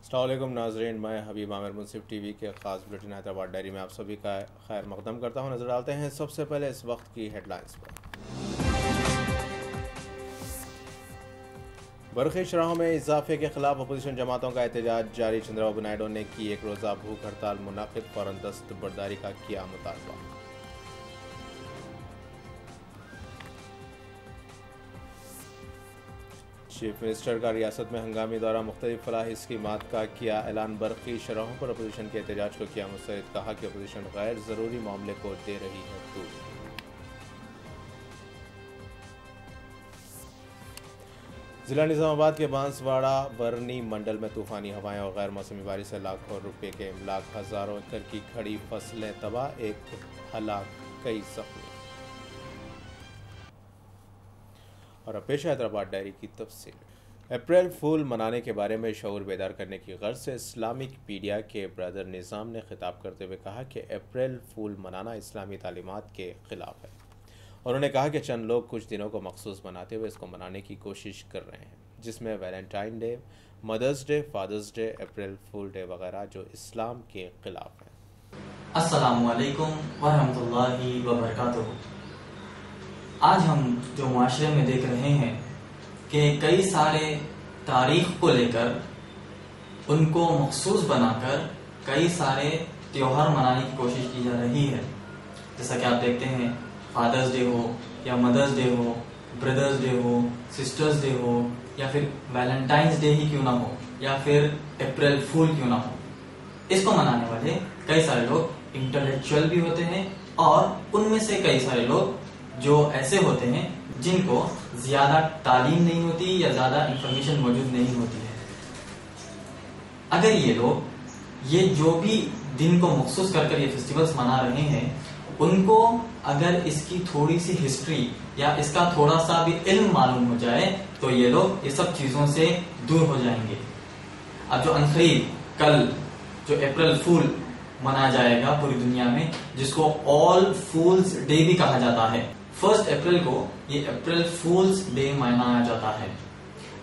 السلام علیکم ناظرین، میں حبیب عامر منصف ٹی وی کے خاص بلیٹن حیدرآباد ڈائری میں آپ سبھی کا خیر مقدم کرتا ہوں۔ نظر ڈالتے ہیں سب سے پہلے اس وقت کی ہیڈ لائنز پر۔ برقی شرحوں میں اضافے کے خلاف اپوزیشن جماعتوں کا احتجاج جاری۔ چندرا بابو نائیڈو نے کی ایک روزہ بھوک ہڑتال منعقد، فوراً دستبرداری کا کیا مطالبہ۔ چیف منسٹر کا ریاست میں ہنگامی دورہ، مختلف فلاحی اسکیمات کا کیا اعلان۔ برقی شرحوں پر اپوزیشن کے احتجاج کو کیا مسترد، کہا کہ اپوزیشن غیر ضروری معاملے کو دے رہی ہے طول۔ ضلع نظام آباد کے بانسواڑہ برنی منڈل میں طوفانی ہوائیں اور غیر موسمی بارش سے لاکھوں روپے کے املاک، ہزاروں ایکڑ کی کھڑی فصلیں تباہ، ایک ہلاک، کئی زخمی۔ اور اب پیش ہے حیدرآباد ڈائری کی تفصیل۔ اپریل فول منانے کے بارے میں شعور بیدار کرنے کی غرض سے اسلامک پیڈیا کے برادر نظام نے خطاب کرتے ہوئے کہا کہ اپریل فول منانا اسلامی تعلیمات کے خلاف ہے۔ انہوں نے کہا کہ چند لوگ کچھ دنوں کو مخصوص بناتے ہوئے اس کو منانے کی کوشش کر رہے ہیں، جس میں Valentine day, mother's day, father's day, April fool day وغیرہ، جو اسلام کے خلاف ہیں۔ السلام علیکم ورحمۃ اللہ وبرکاتہ۔ آج ہم جو معاشرے میں دیکھ رہے ہیں کہ کئی سارے تاریخ کو لے کر ان کو مخصوص بنا کر کئی سارے تیوہار منانے کی کوشش کی جا رہی ہے، جیسا کہ آپ دیکھتے ہیں فادرز ڈے ہو یا مدرز ڈے ہو، بردرز ڈے ہو، سسٹرز ڈے ہو، یا پھر ویلنٹائنز ڈے ہی کیوں نہ ہو، یا پھر اپریل فول کیوں نہ ہو، اس کو منانے والے کئی سارے لوگ انٹلیکچوئل بھی ہوتے ہیں، اور ان میں سے کئی سارے لوگ جو ایسے ہوتے ہیں جن کو زیادہ تعلیم نہیں ہوتی یا زیادہ انفارمیشن موجود نہیں ہوتی ہے۔ اگر یہ لوگ یہ جو بھی دن کو مخصوص کر کر یہ فیسٹیولز منا رہے ہیں، ان کو اگر اس کی تھوڑی سی ہسٹری یا اس کا تھوڑا سا بھی علم معلوم ہو جائے تو یہ لوگ یہ سب چیزوں سے دور ہو جائیں گے۔ اب جو عنقریب کل جو اپریل فول منایا جائے گا پوری دنیا میں، جس کو آل فولز ڈے بھی کہا جاتا ہے، 1 اپریل کو یہ اپریل فولز ڈے منایا جاتا ہے۔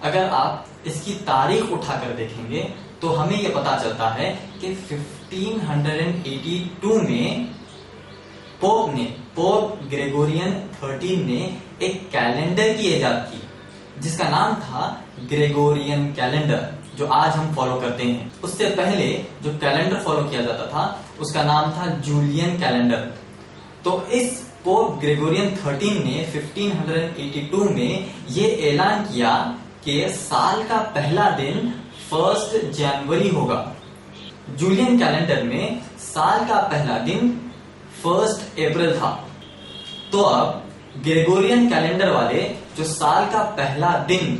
اگر آپ اس کی تاریخ اٹھا کر دیکھیں گے تو ہمیں یہ پتا چلتا ہے کہ 1582 میں پوپ گریگورین 13 نے ایک کیلنڈر کی ایجاد کی، جس کا نام تھا گریگورین کیلنڈر، جو آج ہم فالو کرتے ہیں۔ اس سے پہلے جو کیلنڈر فالو کیا جاتا تھا اس کا نام تھا جولین کیلنڈر۔ تو اس پوپ گریگورین 13 نے 1582 میں یہ اعلان کیا کہ سال کا پہلا دن 1 جنوری ہوگا۔ جولین کیلنڈر میں سال کا پہلا دن 1 اپریل تھا۔ تو اب گریگورین کیلنڈر والے جو سال کا پہلا دن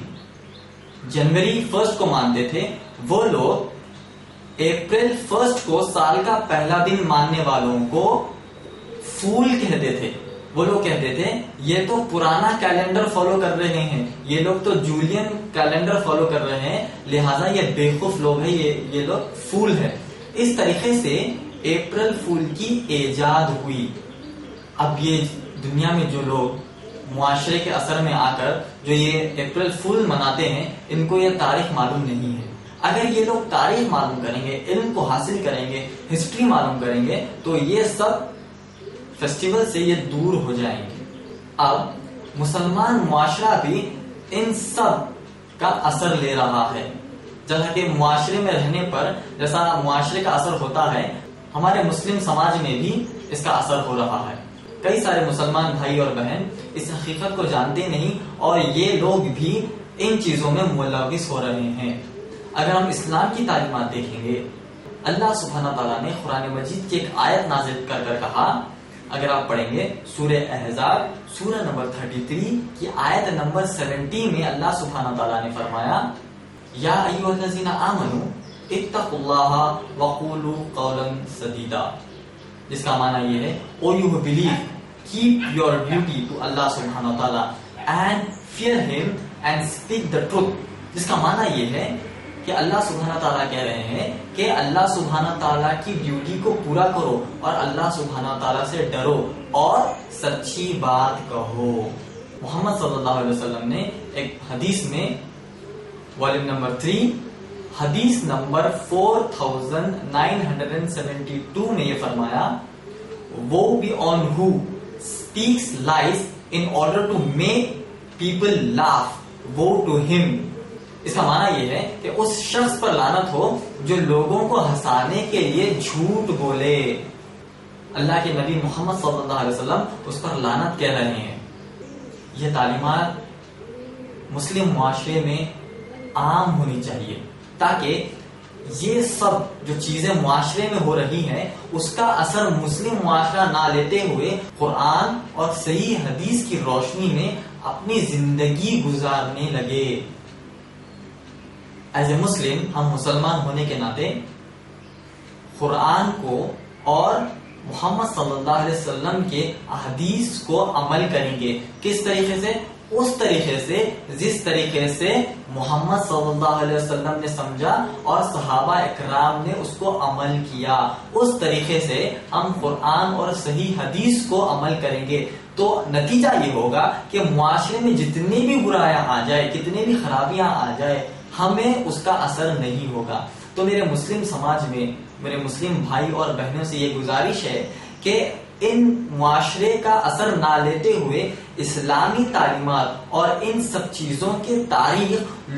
جنوری 1 کو مانتے تھے، وہ لوگ اپریل 1 کو سال کا پہلا دن ماننے والوں کو فول کہتے تھے۔ وہ لوگ کہتے تھے یہ تو پرانا کیلنڈر فالو کر رہے ہیں، یہ لوگ تو جولین کیلنڈر فالو کر رہے ہیں، لہٰذا یہ بیوقوف لوگ ہیں، یہ لوگ فول ہے۔ اس طریقے سے اپریل فول کی ایجاد ہوئی۔ اب یہ دنیا میں جو لوگ معاشرے کے اثر میں آ کر جو یہ اپریل فول مناتے ہیں، ان کو یہ تاریخ معلوم نہیں ہے۔ اگر یہ لوگ تاریخ معلوم کریں گے، علم کو حاصل کریں گے، ہسٹری معلوم کریں گے، تو یہ سب فیسٹیول سے یہ دور ہو جائیں گے۔ اب مسلمان معاشرہ بھی ان سب کا اثر لے رہا ہے، جیسا کہ معاشرے میں رہنے پر جیسا معاشرے کا اثر ہوتا ہے، ہمارے مسلم سماج میں بھی اس کا اثر ہو رہا ہے۔ کئی سارے مسلمان بھائی اور بہن اس حقیقت کو جانتے نہیں، اور یہ لوگ بھی ان چیزوں میں ملوث ہو رہے ہیں۔ اگر ہم اسلام کی تعلیمات دیکھیں گے، اللہ سبحانہ تعالیٰ نے قرآن مجید کی ایک آیت نازل کر کر کہا، اگر آپ پڑھیں گے سورہ احزاب سورہ نمبر 33 کی آیت نمبر 70 میں اللہ سبحانہ تعالیٰ نے فرمایا، یا ایھا الذین آمنوا اتقوا اللہ وقولوا قولا سدیدا، جس کا معنی یہ ہے، O you believe keep your duty to اللہ سبحانہ تعالیٰ and fear him and speak the truth, جس کا معنی یہ ہے کہ اللہ سبحانہ تعالیٰ کہہ رہے ہیں کہ اللہ سبحانہ تعالیٰ کی ڈیوٹی کو پورا کرو اور اللہ سبحانہ تعالیٰ سے ڈرو اور سچی بات کہو۔ محمد صلی اللہ علیہ وسلم نے ایک حدیث میں والیوم نمبر 3 حدیث نمبر 4972 میں یہ فرمایا woe be on who speaks lies in order to make people laugh, woe to him. اس کا معنی یہ ہے کہ اس شخص پر لعنت ہو جو لوگوں کو ہنسانے کے لیے جھوٹ بولے. اللہ کے نبی محمد صلی اللہ علیہ وسلم اس پر لعنت کہہ رہے ہیں. یہ تعلیمات مسلم معاشرے میں عام ہونی چاہیے تاکہ یہ سب جو چیزیں معاشرے میں ہو رہی ہیں اس کا اثر مسلم معاشرہ نہ لیتے ہوئے قرآن اور صحیح حدیث کی روشنی میں اپنی زندگی گزارنے لگے. ایز اے مسلم ہم مسلمان ہونے کے ناطے قرآن کو اور محمد صلی اللہ علیہ وسلم کے احادیث کو عمل کریں گے. کس طریقے سے؟ اس طریقے سے جس طریقے سے محمد صلی اللہ علیہ وسلم نے سمجھا اور صحابہ اکرام نے اس کو عمل کیا. اس طریقے سے ہم قرآن اور صحیح حدیث کو عمل کریں گے تو نتیجہ یہ ہوگا کہ معاشرے میں جتنی بھی برائیاں آ جائے، کتنی بھی خرابیاں آ جائے، ہمیں اس کا اثر نہیں ہوگا. تو میرے مسلم سماج میں میرے مسلم بھائی اور بہنوں سے یہ گزارش ہے کہ ان معاشرے کا اثر نہ لیتے ہوئے اسلامی تعلیمات اور ان سب چیزوں کی تاریخ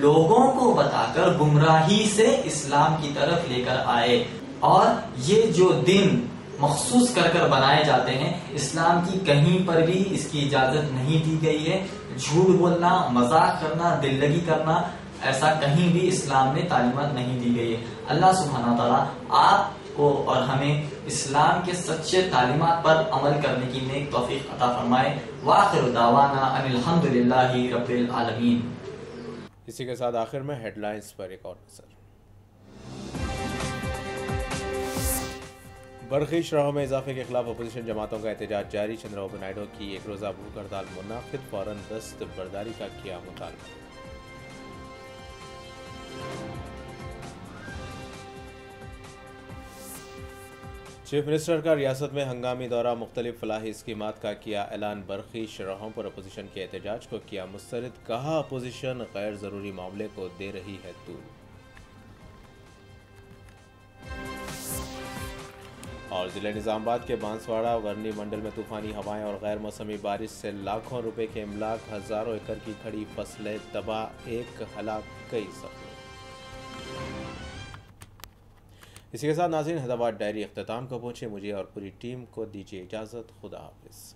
لوگوں کو بتا کر گمراہی سے اسلام کی طرف لے کر آئے. اور یہ جو دن مخصوص کر کر بنائے جاتے ہیں، اسلام کی کہیں پر بھی اس کی اجازت نہیں دی گئی ہے. جھوٹ بولنا، مذاق کرنا، دل لگی کرنا، ایسا کہیں بھی اسلام میں تعلیمات نہیں دی گئی ہے. اللہ سبحانہ تعالیٰ آپ کو اور ہمیں اسلام کے سچے تعلیمات پر عمل کرنے کی نیک توفیق عطا فرمائے. وآخر دعوانا ان الحمد للہ رب العالمین. اسی کے ساتھ آخر میں ہیڈ لائنز پر ایک اور نظر. برقی شرحوں میں اضافے کے خلاف اپوزیشن جماعتوں کا احتجاج جاری. چندرابابو نائیڈو کی ایک روزہ بھوک ہڑتال منعقد. فوراً دست برداری کا کیا مطالبہ. چیف منسٹر کا ریاست میں ہنگامی دورہ. مختلف فلاحی اسکیمات کا کیا اعلان. برقی شرحوں پر اپوزیشن کے احتجاج کو کیا مسترد. کہا اپوزیشن غیر ضروری معاملے کو دے رہی ہے طول. اور ضلع نظام آباد کے بانسواڑہ ورنی منڈل میں طوفانی ہوائیں اور غیر موسمی بارش سے لاکھوں روپے کے املاک. ہزاروں ایکڑ کی کھڑی فصلیں تباہ. 1 ہلاک، کئی زخمی. اسی کے ساتھ ناظرین حیدرآباد ڈائری اختتام کو پہنچے. مجھے اور پوری ٹیم کو دیجیے اجازت. خدا حافظ.